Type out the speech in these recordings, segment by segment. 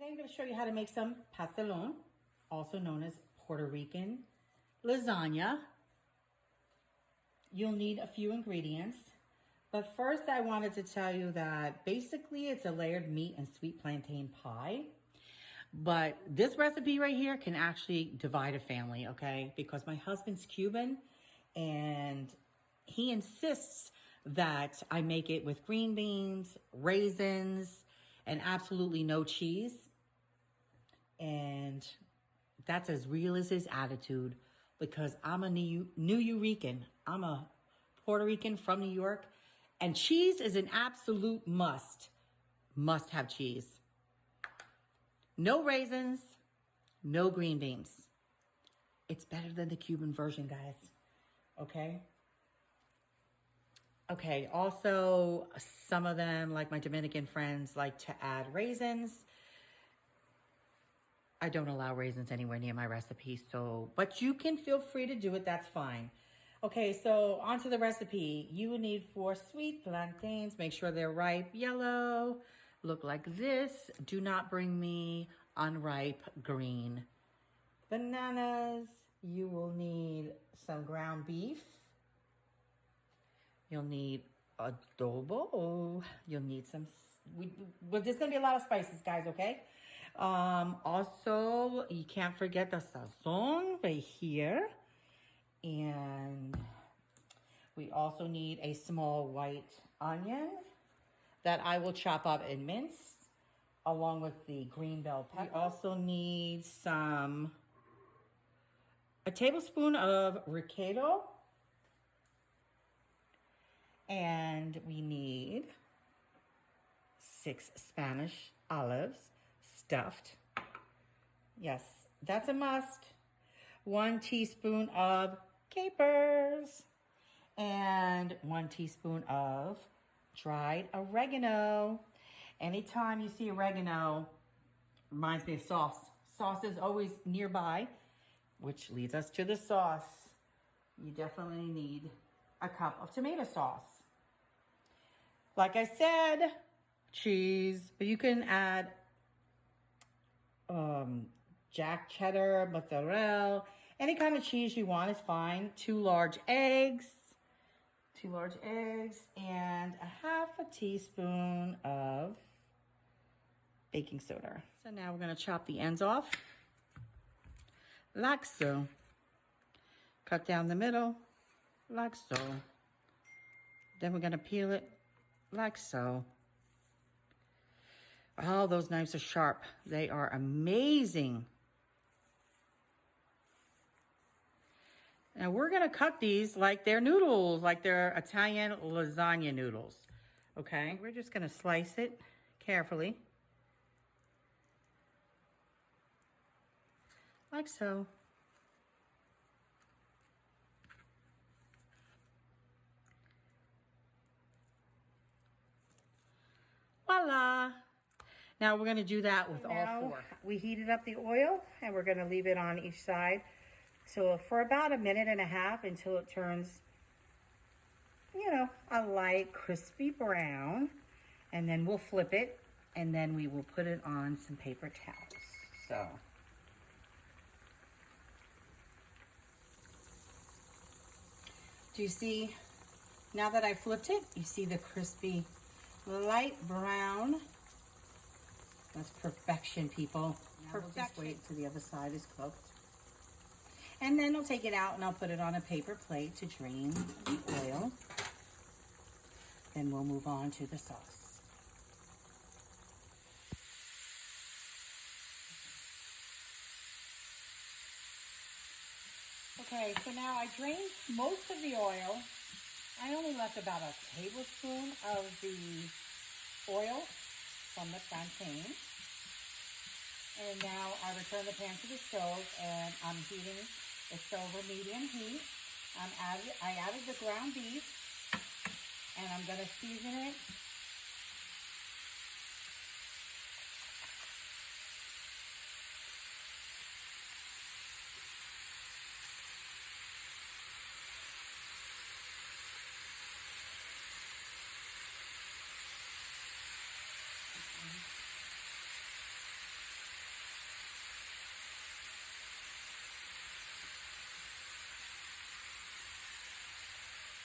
Today I'm going to show you how to make some pastelón, also known as Puerto Rican lasagna. You'll need a few ingredients, but first I wanted to tell you that basically it's a layered meat and sweet plantain pie. But this recipe right here can actually divide a family, okay? Because my husband's Cuban and he insists that I make it with green beans, raisins, and absolutely no cheese. And that's as real as his attitude, because I'm a New Rican. I'm a Puerto Rican from New York, and cheese is an absolute must. Must have cheese. No raisins, no green beans. It's better than the Cuban version, guys. Okay? Okay, also, some of them, like my Dominican friends, like to add raisins. I don't allow raisins anywhere near my recipe, but you can feel free to do it, that's fine. Okay, so onto the recipe. You will need 4 sweet plantains. Make sure they're ripe yellow. Look like this. Do not bring me unripe green. Bananas. You will need some ground beef. You'll need adobo. You'll need some, there's gonna be a lot of spices, guys, okay? Also, you can't forget the sazón right here. And we also need a small white onion that I will chop up and mince along with the green bell pepper. We also need a tablespoon of recaito. And we need 6 Spanish olives stuffed. Yes, that's a must. 1 teaspoon of capers and 1 teaspoon of dried oregano. Anytime you see oregano, reminds me of sauce. Sauce is always nearby, which leads us to the sauce. You definitely need a cup of tomato sauce. Like I said, cheese, but you can add jack cheddar, mozzarella, any kind of cheese you want is fine. 2 large eggs, and a half a teaspoon of baking soda. So now we're gonna chop the ends off, like so. Cut down the middle, like so. Then we're gonna peel it like so. Oh, those knives are sharp. They are amazing. Now we're gonna cut these like they're noodles, like they're Italian lasagna noodles. Okay, we're just gonna slice it carefully. Like so. Voila. Now we're going to do that with all 4. We heated up the oil and we're going to leave it on each side. So for about 1.5 minutes until it turns, you know, a light crispy brown. And then we'll flip it and then we will put it on some paper towels. So. Do you see, now that I flipped it, you see the crispy light brown. That's perfection, people. Now we'll just wait till the other side is cooked. And then I'll take it out and I'll put it on a paper plate to drain the oil. Then we'll move on to the sauce. Okay, so now I drained most of the oil. I only left about a tablespoon of the oil from the plantain. And now I return the pan to the stove and I'm heating the stove over medium heat. I added the ground beef and I'm gonna season it.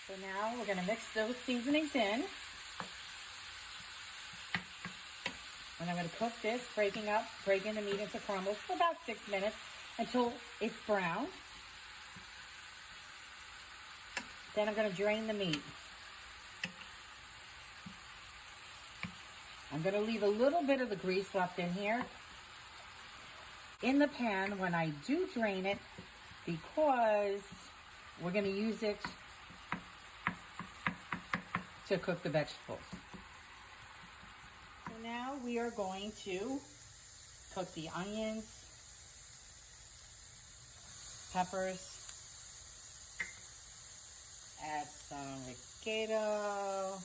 So now we're gonna mix those seasonings in. And I'm gonna cook this, breaking the meat into crumbles for about 6 minutes until it's brown. Then I'm gonna drain the meat. I'm gonna leave a little bit of the grease left in here in the pan when I do drain it, because we're gonna use it to cook the vegetables. So now we are going to cook the onions, peppers, add some recaito,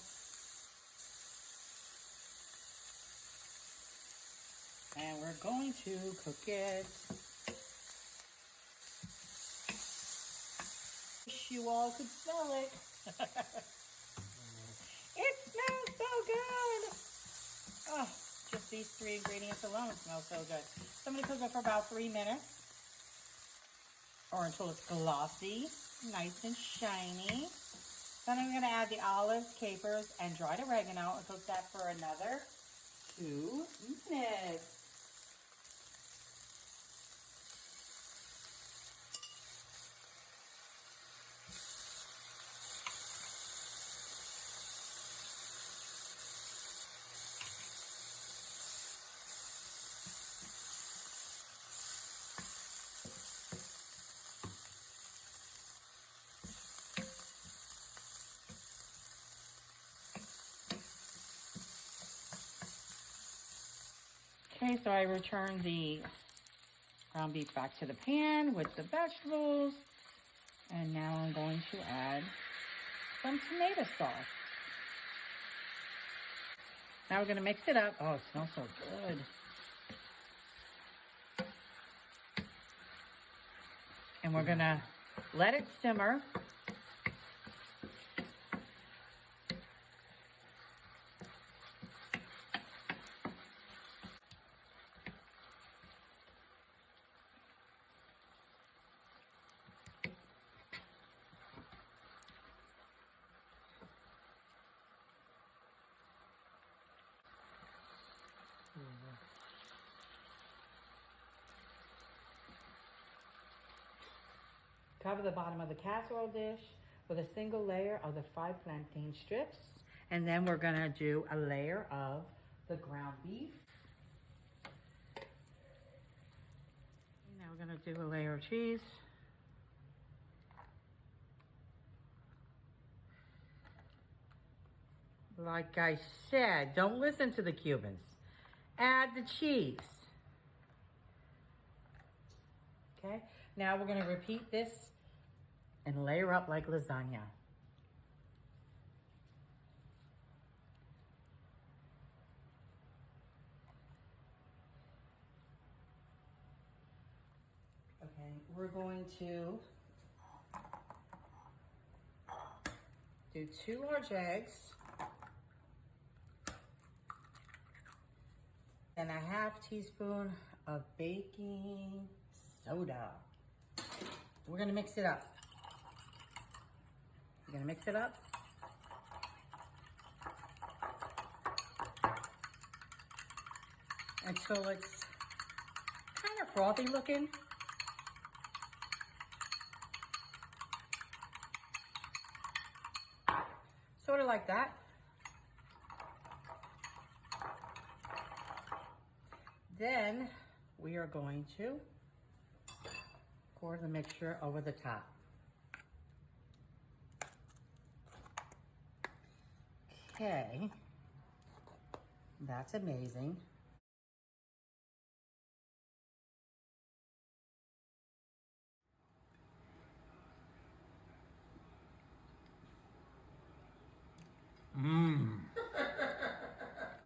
and we're going to cook it. Wish you all could smell it. It smells so good. Oh, just these 3 ingredients alone smell so good. So I'm going to cook it for about 3 minutes, or until it's glossy, nice and shiny. Then I'm going to add the olives, capers, and dried oregano and cook that for another 2 minutes. Okay, so I return the ground beef back to the pan with the vegetables. And now I'm going to add some tomato sauce. Now we're going to mix it up. Oh, it smells so good. And we're going to let it simmer. Cover the bottom of the casserole dish with a single layer of the fried plantain strips. And then we're gonna do a layer of the ground beef. Now we're gonna do a layer of cheese. Like I said, don't listen to the Cubans. Add the cheese. Okay, now we're gonna repeat this and layer up like lasagna. Okay, we're going to do 2 large eggs and a half teaspoon of baking soda. We're gonna mix it up. You're gonna mix it up. Until it's kind of frothy looking. Sort of like that. Then we are going to pour the mixture over the top. Okay, that's amazing.